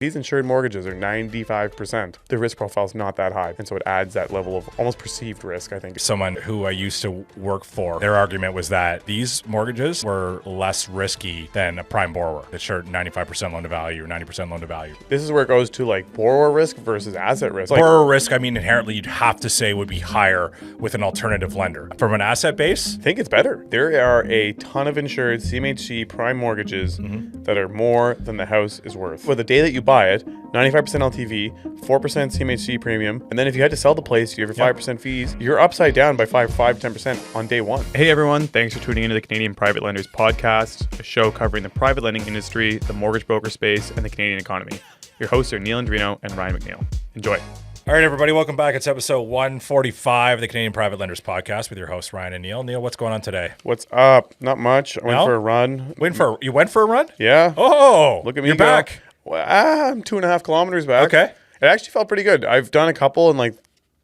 These insured mortgages are 95%. The risk profile is not that high. And so it adds that level of almost perceived risk, I think. Someone who I used to work for, their argument was that these mortgages were less risky than a prime borrower that shared 95% loan to value or 90% loan to value. This is where it goes to like borrower risk versus asset risk. Borrower risk, I mean, inherently you'd have to say would be higher with an alternative lender. From an asset base, I think it's better. There are a ton of insured CMHC prime mortgages that are more than the house is worth. For the day that you buy it, 95% LTV, 4% CMHC premium, and then if you had to sell the place, you have your 5% fees. You're upside down by 5-10% on day one. Hey everyone, thanks for tuning into the Canadian Private Lenders Podcast, a show covering the private lending industry, the mortgage broker space, and the Canadian economy. Your hosts are Neal Andrino and Ryan McNeil. Enjoy. All right, everybody, welcome back. It's episode 145 of the Canadian Private Lenders Podcast with your hosts, Ryan and Neal. Neal, what's going on today? What's up? Not much. I went for a run. You went for a run? Yeah. Oh, look at me. You're back. Well, I'm 2.5 kilometers back. Okay. It actually felt pretty good. I've done a couple, and like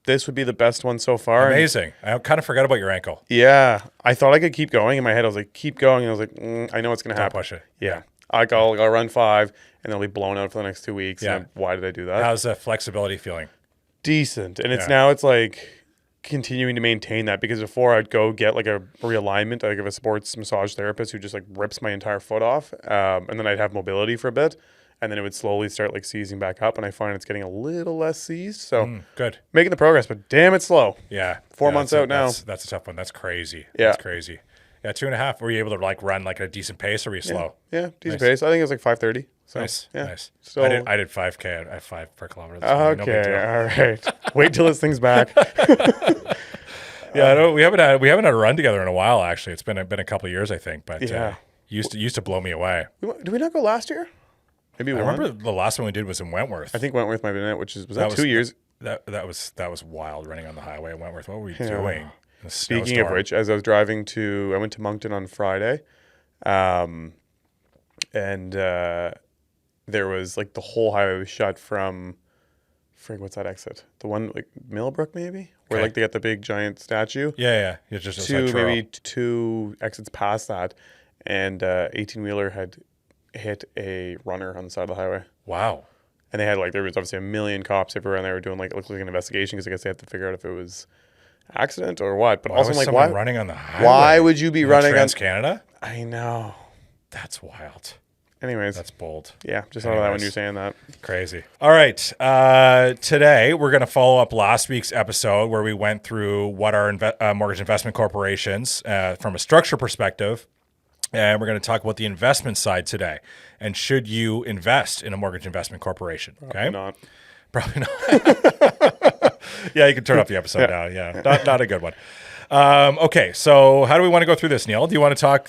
this would be the best one so far. Amazing. I kind of forgot about your ankle. Yeah. I thought I could keep going. In my head, I was like, keep going. And I was like, I know what's going to happen. Don't push it. Yeah. I'll run 5, and they'll be blown out for the next 2 weeks. Yeah. And why did I do that? How's the flexibility feeling? Decent. And it's like continuing to maintain that, because before I'd go get like a realignment. I have a sports massage therapist who just like rips my entire foot off. And then I'd have mobility for a bit. And then it would slowly start like seizing back up. And I find it's getting a little less seized. So good. Making the progress, but damn, it's slow. Yeah. 4 months out now. That's a tough one. That's crazy. Yeah. That's crazy. Yeah, 2.5. Were you able to like run like a decent pace, or were you slow? Yeah, decent pace. I think it was like 5:30. So, Nice. Yeah. Nice. So I did 5K at 5 per kilometer. Okay, all right. Wait till this thing's back. Yeah, we haven't had a run together in a while. Actually, it's been a couple of years, I think. But used to blow me away. Did we not go last year? Maybe I remember the last one we did was in Wentworth. I think Wentworth might have been it, was that 2 years? That was wild, running on the highway in Wentworth. What were we doing? Speaking of which, as I was driving I went to Moncton on Friday, and there was like the whole highway was shut from, what's that exit? The one like Millbrook maybe, where like they got the big giant statue. Yeah. It's just to maybe 2 exits past that, and 18-wheeler had hit a runner on the side of the highway. Wow. And they had there was obviously a million cops everywhere, and they were doing it looked like an investigation, because I guess they had to figure out if it was accident or what. But also, why running on the highway? Why would you be running Trans Canada? I know. That's wild. Anyways, that's bold. Yeah, just thought of that when you're saying that. Crazy. All right. Today we're going to follow up last week's episode where we went through what are mortgage investment corporations from a structure perspective. And we're going to talk about the investment side today. And should you invest in a mortgage investment corporation? Probably not. Probably not. Yeah, you can turn off the episode now. Yeah, not a good one. Okay, so how do we want to go through this, Neal? Do you want to talk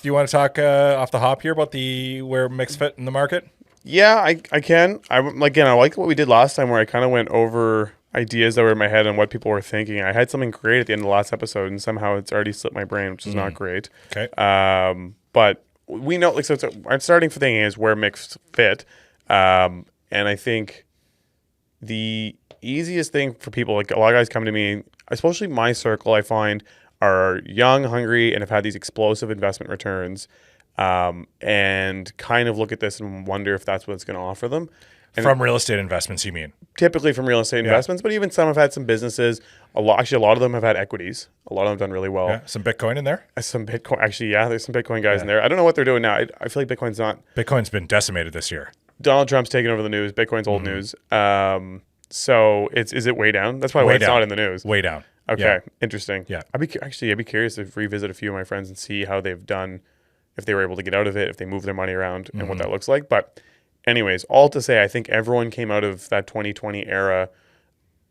off the hop here about where MICs fit in the market? Yeah, I can. I like what we did last time, where I kind of went over ideas that were in my head and what people were thinking. I had something great at the end of the last episode, and somehow it's already slipped my brain, which is not great. Okay. But we know, our starting thing is where MICs fit. And I think the easiest thing for people, like a lot of guys come to me, especially my circle, I find, are young, hungry, and have had these explosive investment returns, and kind of look at this and wonder if that's what it's going to offer them. And from real estate investments, you mean? Typically from real estate investments, but even some have had some businesses. A lot of them have had equities. A lot of them have done really well. Yeah, some Bitcoin in there? Some Bitcoin. Actually, yeah, there's some Bitcoin guys in there. I don't know what they're doing now. I feel like Bitcoin's been decimated this year. Donald Trump's taken over the news. Bitcoin's old news. So is it way down? That's probably why it's not in the news. Way down. Okay, yeah. Interesting. Yeah. I'd be curious to revisit a few of my friends and see how they've done, if they were able to get out of it, if they moved their money around, and what that looks like. But anyways, all to say, I think everyone came out of that 2020 era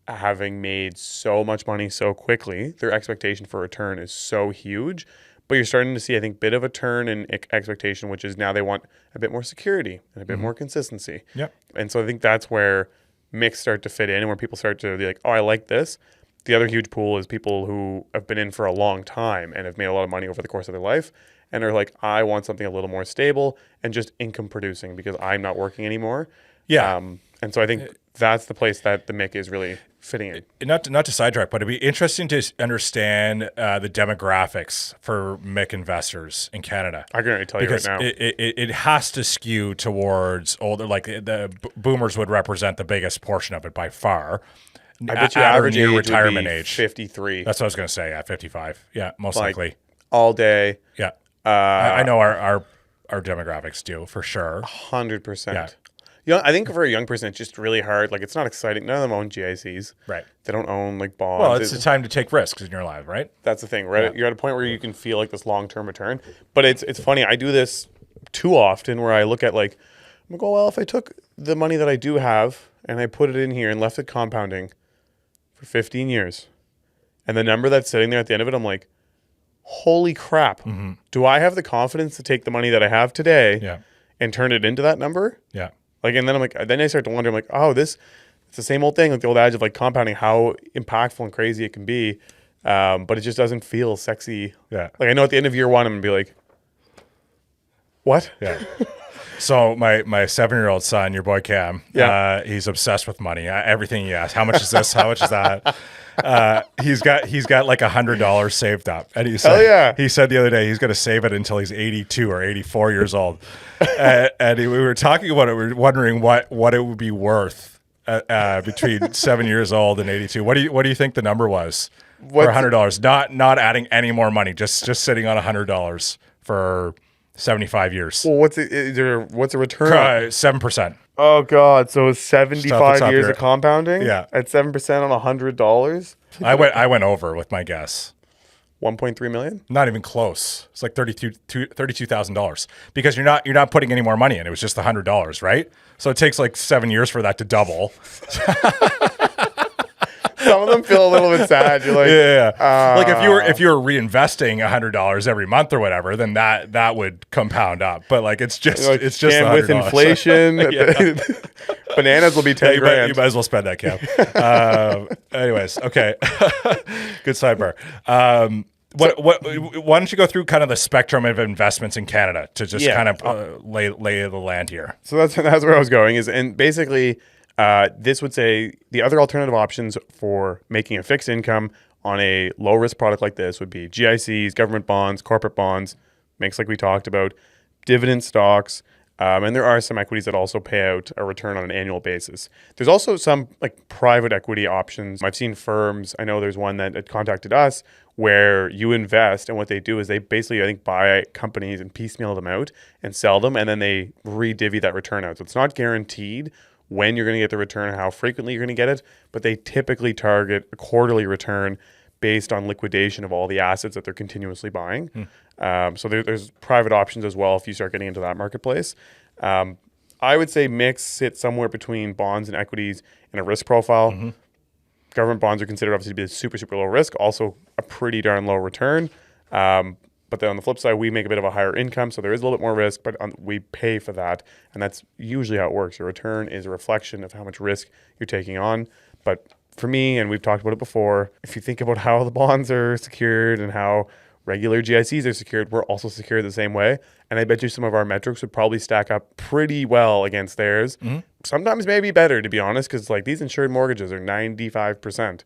having made so much money so quickly. Their expectation for return is so huge. But you're starting to see, I think, a bit of a turn in expectation, which is now they want a bit more security and a bit more consistency. Yep. And so I think that's where MICs start to fit in, and where people start to be like, oh, I like this. The other huge pool is people who have been in for a long time and have made a lot of money over the course of their life, and are like, I want something a little more stable and just income producing, because I'm not working anymore. Yeah. And so I think that's the place that the MIC is really fitting in. Not to sidetrack, but it'd be interesting to understand the demographics for MIC investors in Canada. I can already tell you right now. It has to skew towards older, like the boomers would represent the biggest portion of it by far. I bet you average age retirement would be age 53. That's what I was going to say. Yeah, 55. Yeah, most likely. All day. Yeah, I know our demographics do for sure. 100%. Yeah. Yeah, I think for a young person, it's just really hard. Like, it's not exciting. None of them own GICs. Right. They don't own like bonds. Well, it's the time to take risks in your life, right? That's the thing, right? Yeah. You're at a point where you can feel like this long-term return. But it's funny. I do this too often where I look at like, I'm like, oh, well, if I took the money that I do have and I put it in here and left it compounding for 15 years, and the number that's sitting there at the end of it, I'm like, holy crap. Mm-hmm. Do I have the confidence to take the money that I have today and turn it into that number? Yeah. Like, and then I'm like, then I start to wonder, I'm like, oh, it's the same old thing, like the old adage of like compounding, how impactful and crazy it can be. But it just doesn't feel sexy. Yeah. Like, I know at the end of year one, I'm going to be like, what? Yeah. So my 7-year-old son, your boy Cam, he's obsessed with money. Everything he asks, how much is this? How much is that? He's got like $100 saved up, and he said, he said the other day he's going to save it until he's 82 or 84 years old. And we were talking about it. We were wondering what it would be worth between 7 years old and 82. What do you think the number was for $100? Not adding any more money, just sitting on $100 for 75 years. Well, what's a return? 7%. Oh God! So 75 years of compounding? Yeah, at 7% on $100. I went over with my guess. 1.3 million? Not even close. It's like $32,000 because you're not putting any more money in. It was just $100, right? So it takes like 7 years for that to double. Some of them feel a little bit sad. You're like, like if you were reinvesting $100 every month or whatever, then that would compound up. But like it's just and with inflation, bananas will be 10 grand. You might as well spend that, Cam. Anyways, okay, good sidebar. Why don't you go through kind of the spectrum of investments in Canada to just kind of lay the land here? So that's where I was going and basically. This would say the other alternative options for making a fixed income on a low risk product like this would be GICs, government bonds, corporate bonds, MICs like we talked about, dividend stocks, and there are some equities that also pay out a return on an annual basis. There's also some like private equity options. I've seen firms, I know there's one that had contacted us where you invest and what they do is they basically, I think, buy companies and piecemeal them out and sell them and then they re-divvy that return out. So it's not guaranteed when you're going to get the return and how frequently you're going to get it, but they typically target a quarterly return based on liquidation of all the assets that they're continuously buying. So there's private options as well if you start getting into that marketplace. I would say mix sit somewhere between bonds and equities in a risk profile. Mm-hmm. Government bonds are considered obviously to be super, super low risk, also a pretty darn low return. But then on the flip side, we make a bit of a higher income, so there is a little bit more risk, but we pay for that. And that's usually how it works. Your return is a reflection of how much risk you're taking on. But for me, and we've talked about it before, if you think about how the bonds are secured and how regular GICs are secured, we're also secured the same way. And I bet you some of our metrics would probably stack up pretty well against theirs. Mm-hmm. Sometimes maybe better, to be honest, because like these insured mortgages are 95%.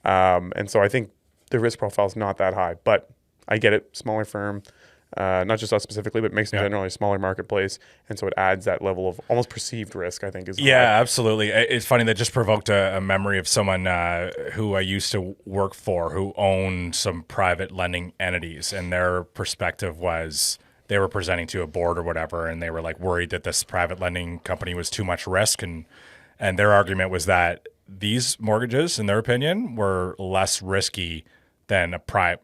And so I think the risk profile is not that high, but I get it, smaller firm, not just us specifically, but makes it generally a smaller marketplace. And so it adds that level of almost perceived risk, I think. Absolutely. It's funny, that just provoked a memory of someone who I used to work for who owned some private lending entities. And their perspective was they were presenting to a board or whatever, and they were like worried that this private lending company was too much risk. And their argument was that these mortgages, in their opinion, were less risky than a prime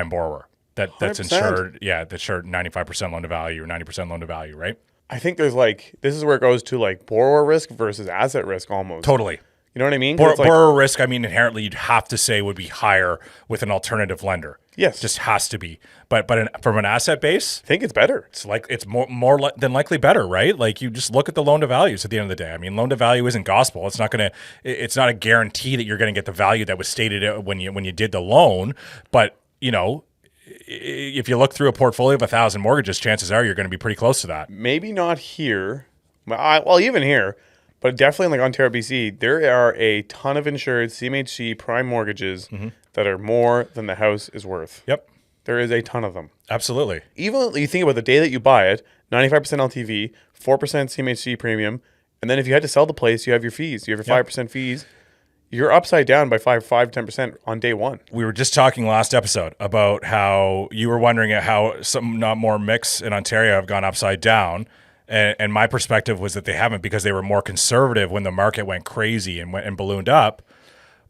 borrower. That's 100%. Insured, that's insured 95% loan to value or 90% loan to value, right? I think there's this is where it goes to like borrower risk versus asset risk almost. Totally. You know what I mean? Borrower risk, I mean, inherently you'd have to say would be higher with an alternative lender. Yes. It just has to be. But from an asset base, I think it's better. It's more than likely better, right? Like you just look at the loan to values at the end of the day. I mean, loan to value isn't gospel. It's not a guarantee that you're going to get the value that was stated when you did the loan, but you know, if you look through a portfolio of 1,000 mortgages, chances are you're going to be pretty close to that. Maybe not here. Well, even here. But definitely in like Ontario, BC, there are a ton of insured CMHC prime mortgages that are more than the house is worth. Yep. There is a ton of them. Absolutely. Even you think about the day that you buy it, 95% LTV, 4% CMHC premium, and then if you had to sell the place, you have your fees. You have your 5% fees. You're upside down by 5-10% on day one. We were just talking last episode about how you were wondering how some not more mix in Ontario have gone upside down. And my perspective was that they haven't, because they were more conservative when the market went crazy and ballooned up.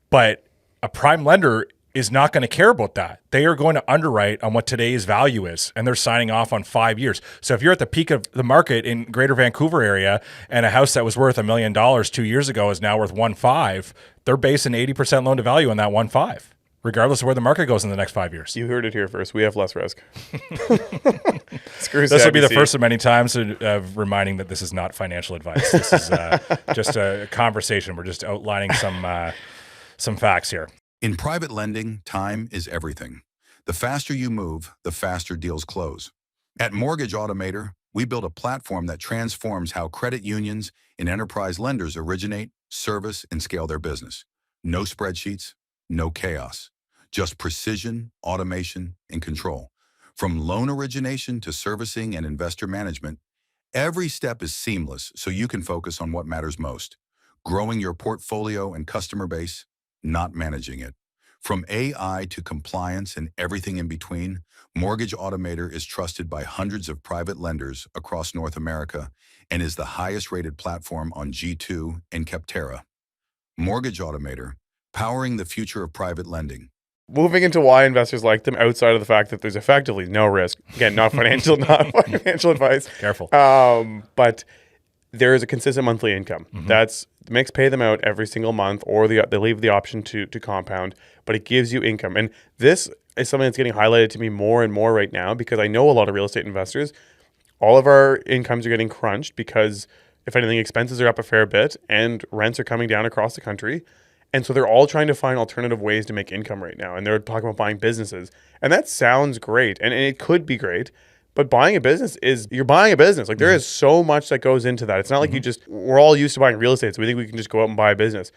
But a prime lender is not going to care about that. They are going to underwrite on what today's value is, and they're signing off on 5 years. So if you're at the peak of the market in Greater Vancouver area and a house that was worth $1 million 2 years ago is now worth 1.5, they're basing 80% loan to value on that 1.5, regardless of where the market goes in the next 5 years. You heard it here first. We have less risk. This will be the first of many times of reminding that this is not financial advice. This is just a conversation. We're just outlining some facts here. In private lending, time is everything. The faster you move, the faster deals close. At Mortgage Automator, we build a platform that transforms how credit unions and enterprise lenders originate, service, and scale their business. No spreadsheets, no chaos. Just precision, automation, and control. From loan origination to servicing and investor management, every step is seamless so you can focus on what matters most. Growing your portfolio and customer base, not managing it. From AI to compliance and everything in between, Mortgage Automator is trusted by hundreds of private lenders across North America and is the highest rated platform on G2 and Capterra. Mortgage Automator, powering the future of private lending. Moving into why investors like them outside of the fact that there's effectively no risk. Again, not financial advice. Careful. But there is a consistent monthly income. That's the MICs pay them out every single month, or they leave the option to compound, but it gives you income. And this is something that's getting highlighted to me more and more right now, because I know a lot of real estate investors, all of our incomes are getting crunched because, if anything, expenses are up a fair bit and rents are coming down across the country. And so they're all trying to find alternative ways to make income right now. And they're talking about buying businesses. And that sounds great. And it could be great. But buying a business you're buying a business. Like, there is so much that goes into that. It's not like we're all used to buying real estate, so we think we can just go out and buy a business.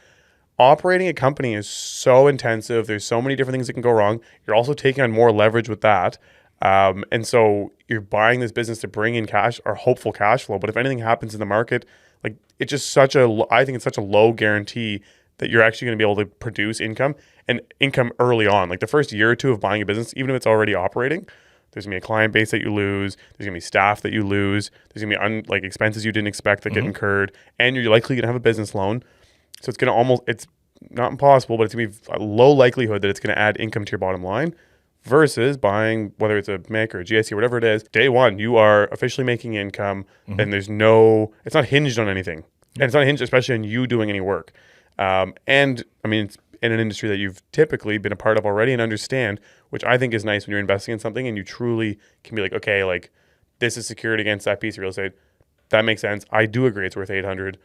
Operating a company is so intensive. There's so many different things that can go wrong. You're also taking on more leverage with that. And so you're buying this business to bring in cash or hopeful cash flow. But if anything happens in the market, like, it's just I think it's such a low guarantee that you're actually going to be able to produce income, and income early on. Like, the first year or two of buying a business, even if it's already operating, there's going to be a client base that you lose. There's going to be staff that you lose. There's going to be expenses you didn't expect that get incurred. And you're likely going to have a business loan. So it's going to it's not impossible, but it's going to be a low likelihood that it's going to add income to your bottom line, versus buying, whether it's a MIC or a GIC or whatever it is, day one, you are officially making income, and it's not hinged on anything. And it's not hinged especially on you doing any work. And I mean, it's in an industry that you've typically been a part of already and understand, which I think is nice when you're investing in something and you truly can be like, okay, like, this is secured against that piece of real estate. That makes sense. I do agree it's worth 800.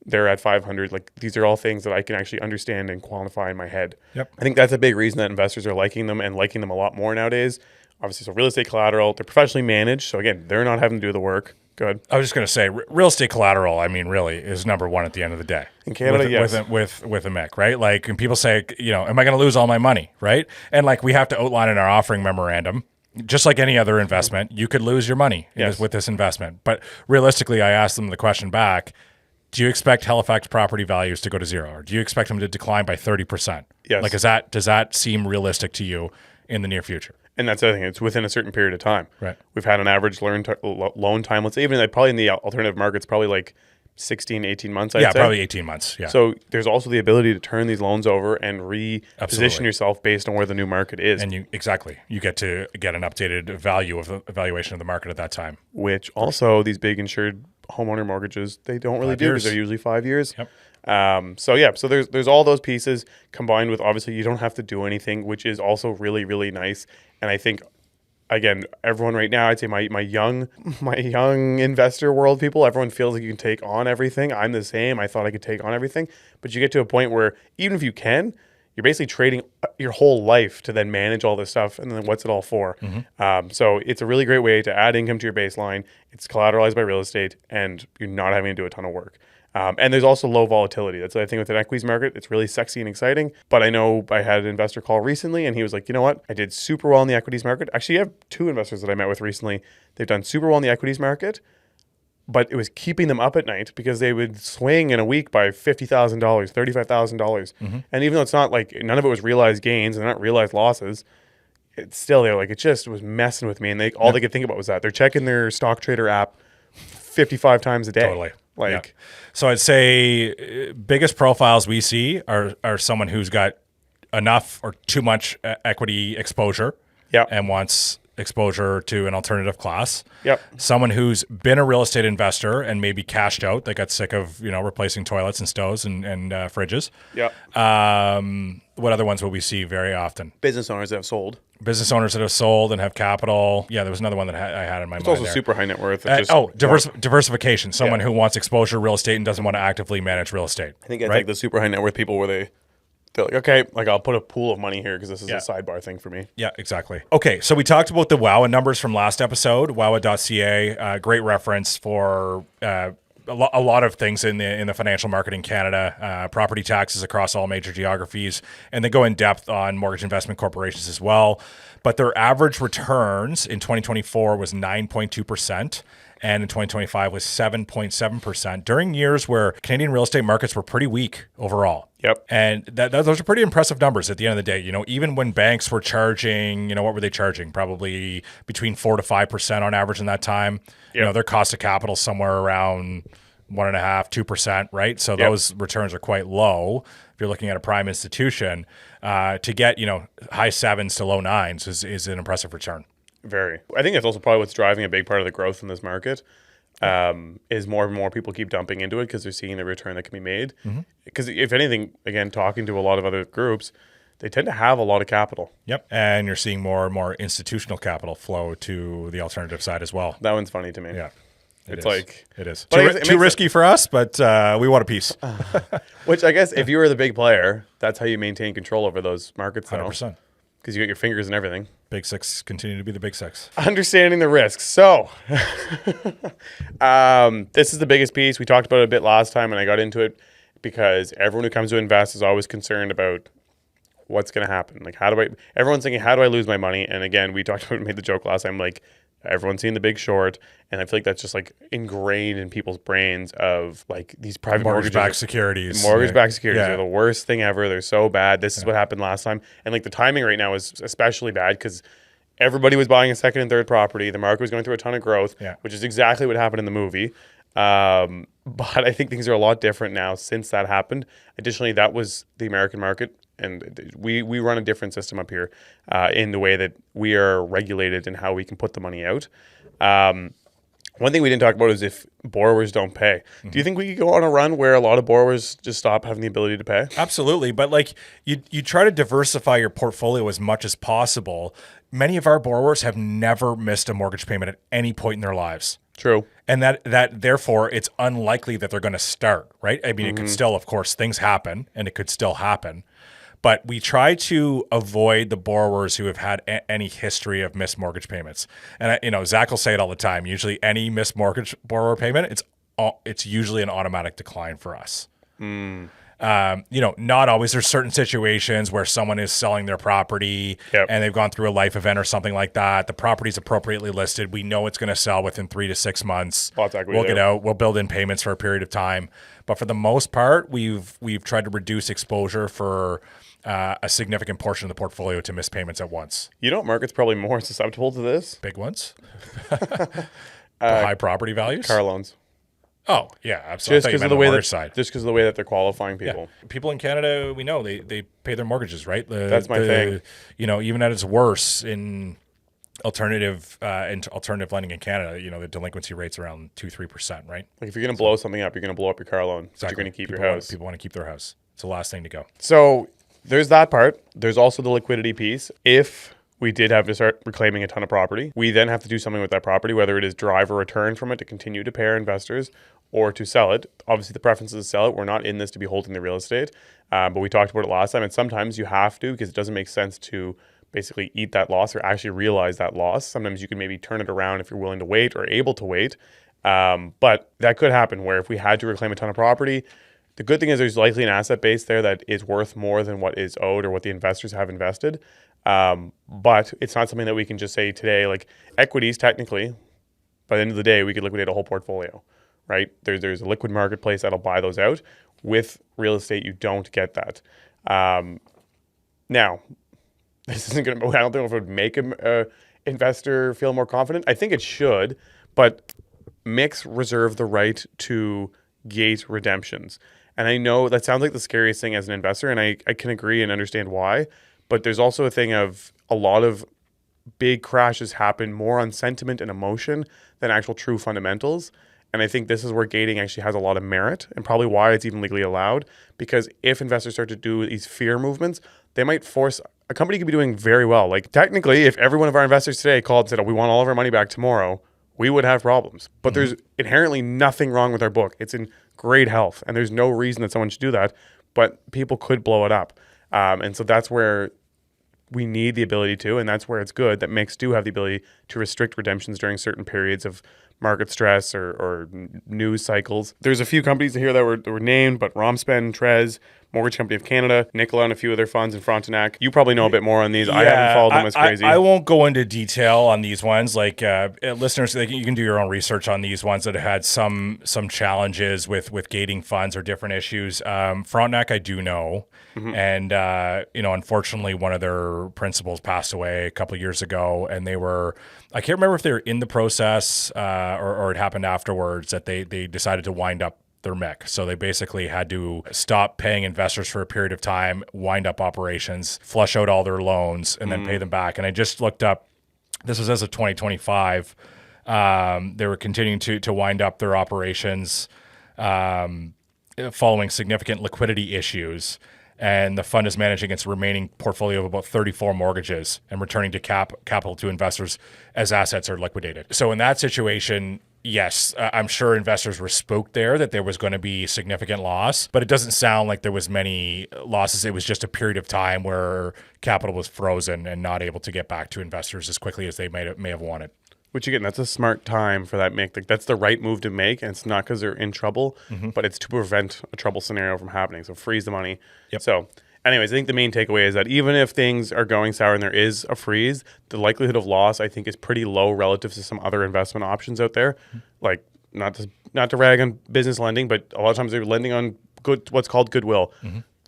They're at 500. Like, these are all things that I can actually understand and quantify in my head. Yep. I think that's a big reason that investors are liking them, and liking them a lot more nowadays. Obviously, so real estate collateral, they're professionally managed. So again, they're not having to do the work. Good. I was just going to say, real estate collateral, I mean, really is number one at the end of the day. In Canada, yes. With a MIC, right? Like, and people say, am I going to lose all my money, right? And like, we have to outline in our offering memorandum, just like any other investment, you could lose your money with this investment. But realistically, I asked them the question back, do you expect Halifax property values to go to zero? Or do you expect them to decline by 30%? Yes. Like, does that seem realistic to you in the near future? And that's the other thing. It's within a certain period of time. Right. We've had an average loan time. Let's say even probably in the alternative markets, probably like 16, 18 months, I'd say. Probably 18 months. Yeah. So there's also the ability to turn these loans over and reposition yourself based on where the new market is. And you get to get an updated evaluation of the market at that time. Which also, these big insured homeowner mortgages, they don't really do, because they're usually 5 years. Yep. So there's all those pieces combined with, obviously, you don't have to do anything, which is also really, really nice. And I think, again, everyone right now, I'd say my young investor world people, everyone feels like you can take on everything. I'm the same. I thought I could take on everything, but you get to a point where even if you can, you're basically trading your whole life to then manage all this stuff. And then what's it all for? So it's a really great way to add income to your baseline. It's collateralized by real estate, and you're not having to do a ton of work. And there's also low volatility. That's the thing with an equities market. It's really sexy and exciting. But I know I had an investor call recently and he was like, you know what? I did super well in the equities market. Actually, I have 2 investors that I met with recently. They've done super well in the equities market, but it was keeping them up at night because they would swing in a week by $50,000, $35,000. And even though it's not like none of it was realized gains and not realized losses, it's still there. Like it just was messing with me. And all they could think about was that they're checking their stock trader app 55 times a day. Totally. Like, so I'd say biggest profiles we see are someone who's got enough or too much equity exposure and wants exposure to an alternative class. Someone who's been a real estate investor and maybe cashed out. They got sick of, replacing toilets and stoves and fridges. What other ones will we see very often? Business owners that have sold. Business owners that have sold and have capital. Yeah, there was another one that I had in my mind. It's also there. super high net worth. Diversification. Someone who wants exposure to real estate and doesn't want to actively manage real estate. I think it's like the super high net worth people where they're like, okay, like I'll put a pool of money here because this is a sidebar thing for me. Yeah, exactly. Okay, so we talked about the WOWA numbers from last episode, WOWA.ca, great reference for a lot of things in the financial market in Canada, property taxes across all major geographies, and they go in depth on mortgage investment corporations as well. But their average returns in 2024 was 9.2%. And in 2025 was 7.7% during years where Canadian real estate markets were pretty weak overall. And those are pretty impressive numbers at the end of the day. Even when banks were charging, what were they charging? Probably between 4 to 5% on average in that time. Their cost of capital somewhere around 1.5%, 2%, right? So those returns are quite low. If you're looking at a prime institution, to get, high 7s to low 9s is an impressive return. Very. I think that's also probably what's driving a big part of the growth in this market is more and more people keep dumping into it because they're seeing the return that can be made. Because if anything, again, talking to a lot of other groups, they tend to have a lot of capital. And you're seeing more and more institutional capital flow to the alternative side as well. That one's funny to me. It is. But Too risky for us, but we want a piece. Which I guess if you were the big player, that's how you maintain control over those markets. 100%. Because you got your fingers and everything. Big six continue to be the big six. Understanding the risks. So, this is the biggest piece. We talked about it a bit last time, and I got into it because everyone who comes to invest is always concerned about what's going to happen. Like, everyone's thinking, how do I lose my money? And again, we talked about, made the joke last time, like, everyone's seen The Big Short, and I feel like that's just like ingrained in people's brains of like these private mortgage-backed securities. Mortgage-backed securities are the worst thing ever. They're so bad. This is what happened last time. And like the timing right now is especially bad because everybody was buying a second and third property. The market was going through a ton of growth, which is exactly what happened in the movie. But I think things are a lot different now since that happened. Additionally, that was the American market. And we run a different system up here in the way that we are regulated and how we can put the money out. One thing we didn't talk about is if borrowers don't pay. Do you think we could go on a run where a lot of borrowers just stop having the ability to pay? Absolutely. But like you try to diversify your portfolio as much as possible. Many of our borrowers have never missed a mortgage payment at any point in their lives. True. And that therefore it's unlikely that they're going to start, right? I mean, it could still, of course, things happen and it could still happen. But we try to avoid the borrowers who have had any history of missed mortgage payments. And Zach will say it all the time. Usually, any missed mortgage borrower payment, it's usually an automatic decline for us. Not always. There's certain situations where someone is selling their property and they've gone through a life event or something like that. The property's appropriately listed. We know it's going to sell within 3 to 6 months. We'll get out. We'll build in payments for a period of time. But for the most part, we've tried to reduce exposure for a significant portion of the portfolio to miss payments at once. You know what market's probably more susceptible to this? Big ones. High property values. Car loans. Oh, yeah, absolutely. Just because of the way that they're qualifying people. Yeah. People in Canada, we know, they pay their mortgages, right? That's my thing. Even at its worst in alternative lending in Canada, the delinquency rate's around 2-3%, right? Like if you're going to blow something up, you're going to blow up your car loan. Exactly. But you're going to keep your house. People want to keep their house. It's the last thing to go. So there's that part. There's also the liquidity piece. If we did have to start reclaiming a ton of property, we then have to do something with that property, whether it is drive a return from it to continue to pay our investors or to sell it. Obviously, the preference is to sell it. We're not in this to be holding the real estate, but we talked about it last time, and sometimes you have to because it doesn't make sense to basically eat that loss or actually realize that loss. Sometimes you can maybe turn it around if you're willing to wait or able to wait But that could happen where if we had to reclaim a ton of property, the good thing is there's likely an asset base there that is worth more than what is owed or what the investors have invested. But it's not something that we can just say today, like equities, technically, by the end of the day, we could liquidate a whole portfolio, right? There's a liquid marketplace that'll buy those out. With real estate, you don't get that. Now, this isn't going to, I don't think it would make an investor feel more confident. I think it should, but MICs reserve the right to gate redemptions. And I know that sounds like the scariest thing as an investor, and I can agree and understand why. But there's also a thing of a lot of big crashes happen more on sentiment and emotion than actual true fundamentals. And I think this is where gating actually has a lot of merit and probably why it's even legally allowed. Because if investors start to do these fear movements, they might force a company could be doing very well. Like technically, if every one of our investors today called and said, oh, we want all of our money back tomorrow, we would have problems. But there's inherently nothing wrong with our book. It's in great health. And there's no reason that someone should do that. But people could blow it up. And so that's where we need the ability to, and that's where it's good that MICs do have the ability to restrict redemptions during certain periods of market stress or news cycles. There's a few companies here that were named, but Romspen, Trez, Mortgage Company of Canada, Nicola, and a few other funds in Frontenac. You probably know a bit more on these. I haven't followed them as crazy. I won't go into detail on these ones. Like listeners, you can do your own research on these ones that have had some challenges with gating funds or different issues. Frontenac, I do know. And, unfortunately, one of their principals passed away a couple of years ago, and I can't remember if they were in the process or it happened afterwards that they decided to wind up their MIC. So they basically had to stop paying investors for a period of time, wind up operations, flush out all their loans, and then pay them back. And I just looked up, this was as of 2025. They were continuing to wind up their operations following significant liquidity issues. And the fund is managing its remaining portfolio of about 34 mortgages and returning to capital to investors as assets are liquidated. So in that situation, yes, I'm sure investors were spooked there that there was going to be significant loss, but it doesn't sound like there was many losses. It was just a period of time where capital was frozen and not able to get back to investors as quickly as they may have wanted. Which again, that's a smart time for that MIC. Like, that's the right move to make, and it's not because they're in trouble, but it's to prevent a trouble scenario from happening. So freeze the money. Yep. So anyways, I think the main takeaway is that even if things are going sour and there is a freeze, the likelihood of loss, I think, is pretty low relative to some other investment options out there. Like, not to rag on business lending, but a lot of times they're lending on what's called goodwill.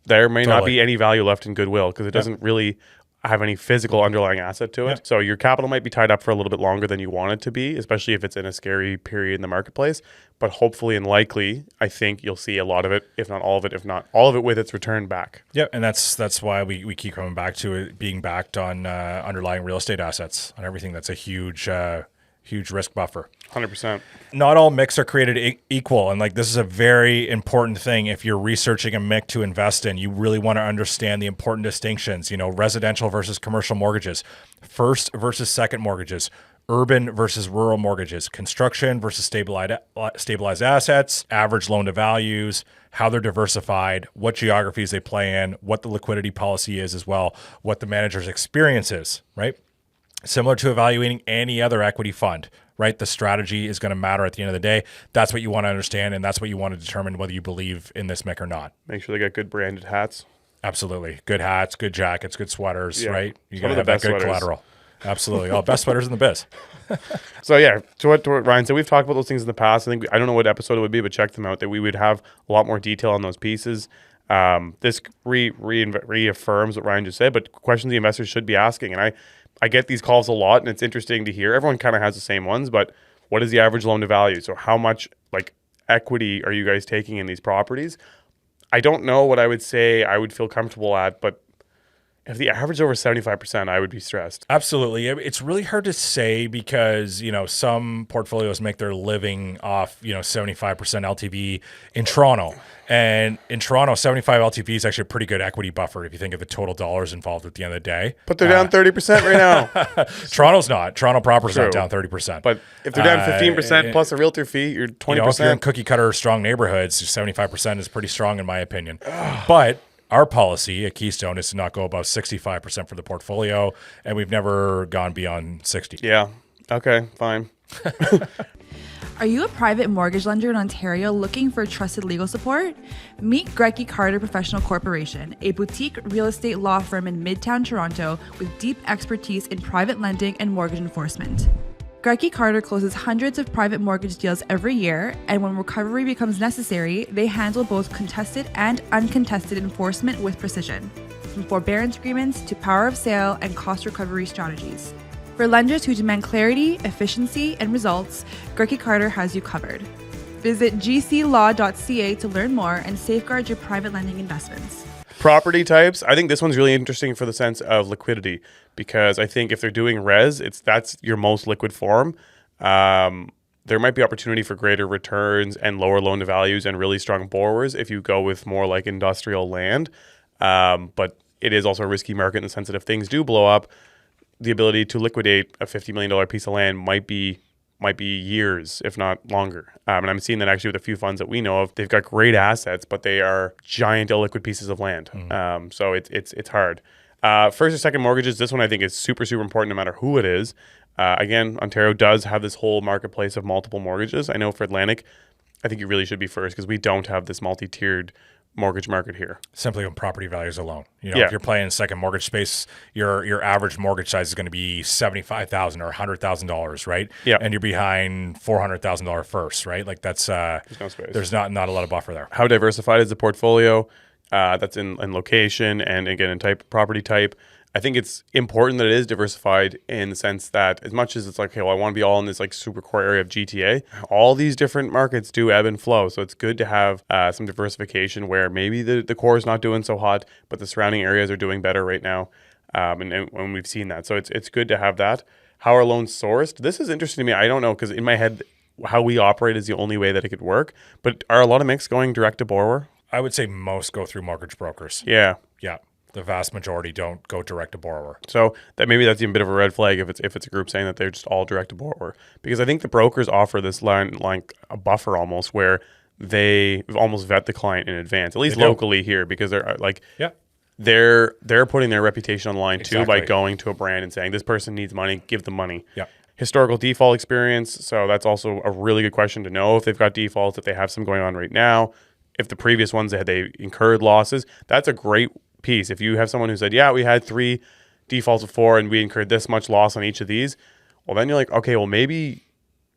There may not be any value left in goodwill because it doesn't really have any physical underlying asset to it. So your capital might be tied up for a little bit longer than you want it to be, especially if it's in a scary period in the marketplace. But hopefully and likely, I think you'll see a lot of it, if not all of it with its return back. Yeah, and that's why we keep coming back to it being backed on underlying real estate assets, on everything. That's a huge risk buffer. 100%. Not all MICs are created equal. And this is a very important thing. If you're researching a MIC to invest in, you really want to understand the important distinctions, residential versus commercial mortgages, first versus second mortgages, urban versus rural mortgages, construction versus stabilized assets, average loan to values, how they're diversified, what geographies they play in, what the liquidity policy is as well, what the manager's experience is, right? Similar to evaluating any other equity fund, right? The strategy is going to matter at the end of the day. That's what you want to understand, and that's what you want to determine whether you believe in this MIC or not. Make sure they got good branded hats. Absolutely. Good hats, good jackets, good sweaters, right? You got Some to of the have that best good sweaters. collateral. Absolutely. Oh, best sweaters in the biz. So yeah, to what Ryan said, we've talked about those things in the past. I don't know what episode it would be, but check them out. That we would have a lot more detail on those pieces. This reaffirms what Ryan just said, but questions the investors should be asking. And I get these calls a lot, and it's interesting to hear. Everyone kind of has the same ones, but what is the average loan to value? So how much equity are you guys taking in these properties? I don't know what I would say I would feel comfortable at, but if the average is over 75%, I would be stressed. Absolutely. It's really hard to say because, some portfolios make their living off, 75% LTV in Toronto. And in Toronto, 75 LTV is actually a pretty good equity buffer if you think of the total dollars involved at the end of the day. But they're down 30% right now. Toronto's not. Toronto proper's not down 30%. But if they're down 15% plus a realtor fee, you're 20%. If you're in cookie cutter strong neighborhoods, 75% is pretty strong in my opinion. But our policy at Keystone is to not go above 65% for the portfolio, and we've never gone beyond 60. Yeah. Okay, fine. Are you a private mortgage lender in Ontario looking for trusted legal support? Meet Grecky Carter Professional Corporation, a boutique real estate law firm in Midtown Toronto with deep expertise in private lending and mortgage enforcement. Grecky Carter closes hundreds of private mortgage deals every year, and when recovery becomes necessary, they handle both contested and uncontested enforcement with precision, from forbearance agreements to power of sale and cost recovery strategies. For lenders who demand clarity, efficiency, and results, Grecky Carter has you covered. Visit gclaw.ca to learn more and safeguard your private lending investments. Property types, I think this one's really interesting for the sense of liquidity, because I think if they're doing res, that's your most liquid form. There might be opportunity for greater returns and lower loan to values and really strong borrowers if you go with more like industrial land. But it is also a risky market in the sense that if things do blow up, the ability to liquidate a $50 million piece of land might be years, if not longer. And I'm seeing that actually with a few funds that we know of. They've got great assets, but they are giant illiquid pieces of land. So it's hard. First or second mortgages, this one I think is super, super important no matter who it is. Again, Ontario does have this whole marketplace of multiple mortgages. I know for Atlantic, I think you really should be first because we don't have this multi-tiered mortgage market here. Simply on property values alone. If you're playing in second mortgage space, your average mortgage size is going to be $75,000 or $100,000, right? Yeah. And you're behind $400,000 first, right? Like that's There's no space. There's not a lot of buffer there. How diversified is the portfolio? That's in location and again in property type. I think it's important that it is diversified in the sense that as much as it's like, okay, well, I want to be all in this like super core area of GTA, all these different markets do ebb and flow. So it's good to have some diversification where maybe the core is not doing so hot, but the surrounding areas are doing better right now. And when we've seen that. So it's good to have that. How are loans sourced? This is interesting to me. I don't know, because in my head, how we operate is the only way that it could work. But are a lot of mix going direct to borrower? I would say most go through mortgage brokers. Yeah. Yeah. The vast majority don't go direct to borrower. So that's even a bit of a red flag if it's a group saying that they're just all direct to borrower, because I think the brokers offer this line like a buffer almost where they almost vet the client in advance, at least locally here, because they're like they're putting their reputation on the line too by going to a brand and saying this person needs money, give them money. Yeah. Historical default experience. So that's also a really good question to know if they've got defaults, if they have some going on right now, if the previous ones they incurred losses. That's a great piece. If you have someone who said, yeah, we had 3 defaults of 4 and we incurred this much loss on each of these, well, then you're like, okay, well, maybe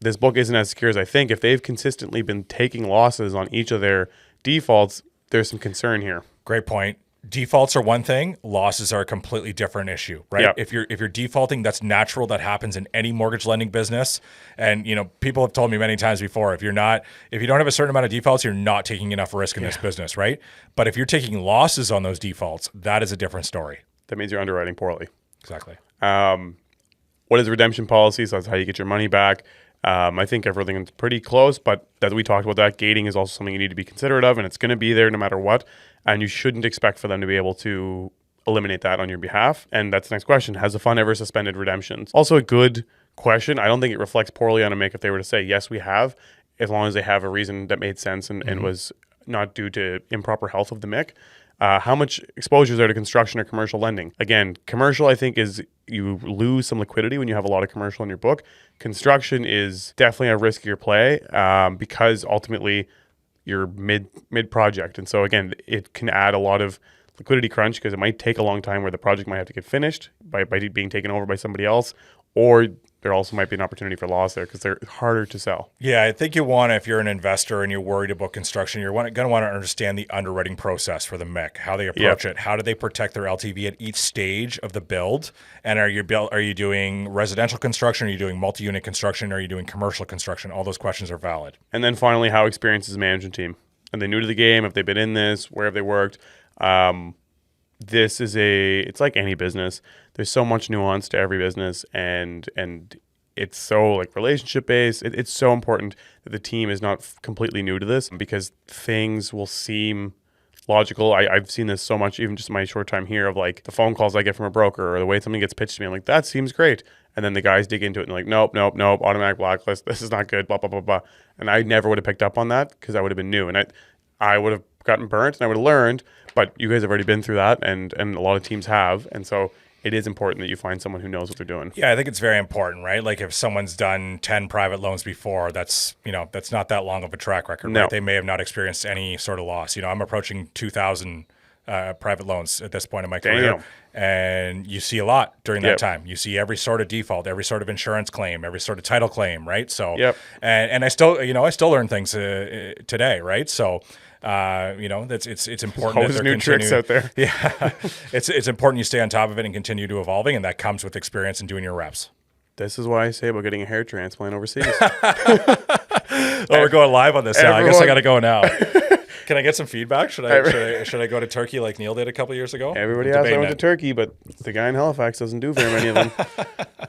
this book isn't as secure as I think. If they've consistently been taking losses on each of their defaults, there's some concern here. Great point. Defaults are one thing, losses are a completely different issue, right? Yep. If you're defaulting, that's natural. That happens in any mortgage lending business. And people have told me many times before, if you don't have a certain amount of defaults, you're not taking enough risk in this business, right? But if you're taking losses on those defaults, that is a different story. That means you're underwriting poorly. Exactly. What is the redemption policy? So that's how you get your money back. I think everything's pretty close, but as we talked about, that gating is also something you need to be considerate of, and it's going to be there no matter what. And you shouldn't expect for them to be able to eliminate that on your behalf. And that's the next question. Has the fund ever suspended redemptions? Also a good question. I don't think it reflects poorly on a MIC if they were to say, yes, we have, as long as they have a reason that made sense and was not due to improper health of the MIC. How much exposure is there to construction or commercial lending? Again, commercial, I think, is you lose some liquidity when you have a lot of commercial in your book. Construction is definitely a riskier play because ultimately you're mid-project. And so, again, it can add a lot of liquidity crunch because it might take a long time where the project might have to get finished by being taken over by somebody else, or there also might be an opportunity for loss there because they're harder to sell. Yeah, I think if you're an investor and you're worried about construction, you're going to want to understand the underwriting process for the MIC, how they approach it, how do they protect their LTV at each stage of the build, and are you doing residential construction, are you doing multi-unit construction, are you doing commercial construction? All those questions are valid. And then finally, how experienced is the management team? Are they new to the game? Have they been in this? Where have they worked? It's like any business. There's so much nuance to every business, and it's so like relationship based. It's so important that the team is not completely new to this because things will seem logical. I've seen this so much, even just in my short time here, of like the phone calls I get from a broker or the way something gets pitched to me. I'm like, that seems great. And then the guys dig into it and like, nope, automatic blacklist. This is not good, blah, blah, blah, blah. And I never would have picked up on that because I would have been new. And I would have gotten burnt and I would have learned, but you guys have already been through that and a lot of teams have. And so it is important that you find someone who knows what they're doing. Yeah, I think it's very important, right? Like if someone's done 10 private loans before, that's not that long of a track record, No. right? They may have not experienced any sort of loss. I'm approaching 2,000 private loans at this point in my career. And you see a lot during that time. You see every sort of default, every sort of insurance claim, every sort of title claim, right? So, and I still, I still learn things today, right? So, it's important. Always new tricks out there. Yeah, it's important you stay on top of it and continue to evolving, and that comes with experience and doing your reps. This is why I say about getting a hair transplant overseas. We're going live on this now. I guess I got to go now. Can I get some feedback? Should I go to Turkey like Neal did a couple years ago? Everybody else went to Turkey, but the guy in Halifax doesn't do very many of them.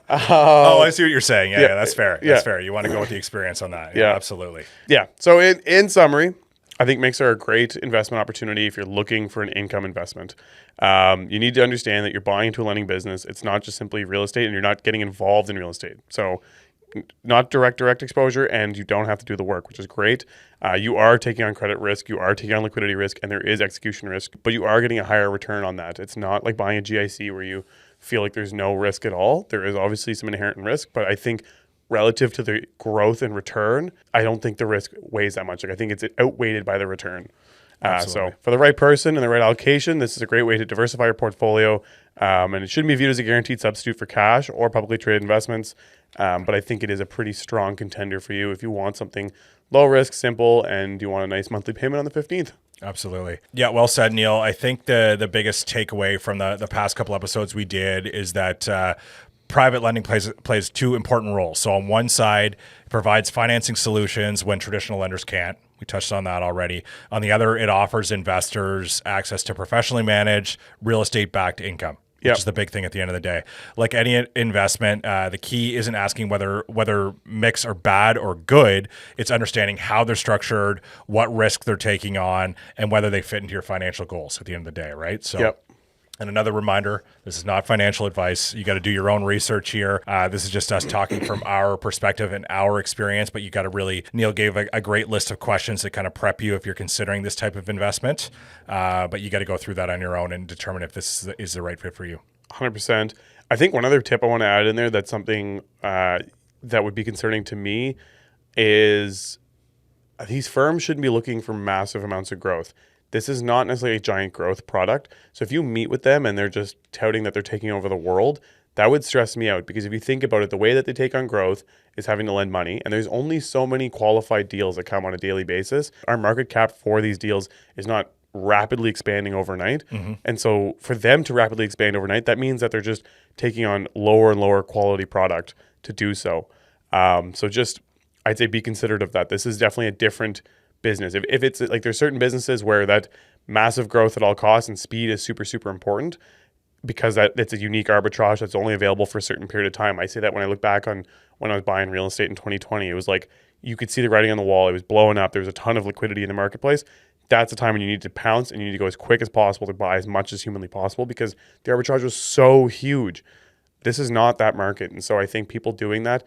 I see what you're saying. Yeah, that's fair. That's fair. You want to go with the experience on that. Yeah, absolutely. Yeah. So in summary, I think MICs are a great investment opportunity if you're looking for an income investment. You need to understand that you're buying into a lending business. It's not just simply real estate, and you're not getting involved in real estate. So not direct exposure, and you don't have to do the work, which is great. You are taking on credit risk, you are taking on liquidity risk, and there is execution risk, but you are getting a higher return on that. It's not like buying a GIC where you feel like there's no risk at all. There is obviously some inherent risk, but I think relative to the growth and return, I don't think the risk weighs that much. Like I think it's outweighed by the return. So for the right person and the right allocation, this is a great way to diversify your portfolio. And it shouldn't be viewed as a guaranteed substitute for cash or publicly traded investments. But I think it is a pretty strong contender for you if you want something low risk, simple, and you want a nice monthly payment on the 15th. Absolutely. Yeah, well said, Neal. I think the biggest takeaway from the past couple episodes we did is that private lending plays two important roles. So on one side, it provides financing solutions when traditional lenders can't. We touched on that already. On the other, it offers investors access to professionally managed real estate-backed income, which is the big thing at the end of the day. Like any investment, the key isn't asking whether MICs are bad or good. It's understanding how they're structured, what risk they're taking on, and whether they fit into your financial goals at the end of the day, right? So. And another reminder, this is not financial advice. You got to do your own research here. This is just us talking from our perspective and our experience, but you got to really, Neal gave a great list of questions to kind of prep you if you're considering this type of investment. But you got to go through that on your own and determine if this is the right fit for you. 100%. I think one other tip I want to add in there that's something that would be concerning to me is these firms shouldn't be looking for massive amounts of growth. This is not necessarily a giant growth product. So if you meet with them and they're just touting that they're taking over the world, that would stress me out, because if you think about it, the way that they take on growth is having to lend money, and there's only so many qualified deals that come on a daily basis. Our market cap for these deals is not rapidly expanding overnight. And so for them to rapidly expand overnight, that means that they're just taking on lower and lower quality product to do so. So just, I'd say be considerate of that. This is definitely a different business. If it's like, there's certain businesses where that massive growth at all costs and speed is super, super important, because it's a unique arbitrage that's only available for a certain period of time. I say that when I look back on when I was buying real estate in 2020, it was like, you could see the writing on the wall. It was blowing up. There was a ton of liquidity in the marketplace. That's the time when you need to pounce and you need to go as quick as possible to buy as much as humanly possible, because the arbitrage was so huge. This is not that market. And so I think people doing that,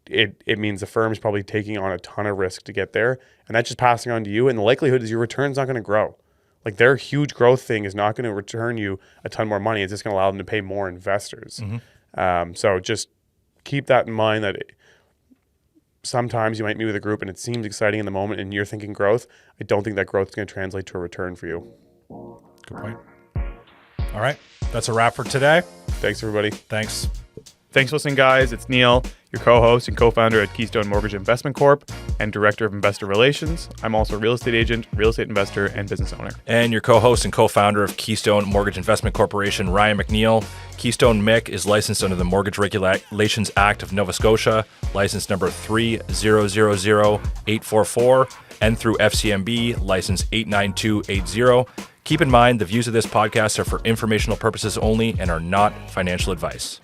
it means the firm is probably taking on a ton of risk to get there, and that's just passing on to you. And the likelihood is your return's not going to grow. Like their huge growth thing is not going to return you a ton more money. It's just going to allow them to pay more investors. So just keep that in mind, that sometimes you might meet with a group and it seems exciting in the moment and you're thinking growth. I don't think that growth is going to translate to a return for you. Good point. All right. That's a wrap for today. Thanks, everybody. Thanks. Thanks for listening, guys. It's Neal, your co-host and co-founder at Keystone Mortgage Investment Corp. and Director of Investor Relations. I'm also a real estate agent, real estate investor, and business owner. And your co-host and co-founder of Keystone Mortgage Investment Corporation, Ryan McNeil. Keystone MIC is licensed under the Mortgage Regulations Act of Nova Scotia, license number 3000844, and through FCMB, license 89280. Keep in mind, the views of this podcast are for informational purposes only and are not financial advice.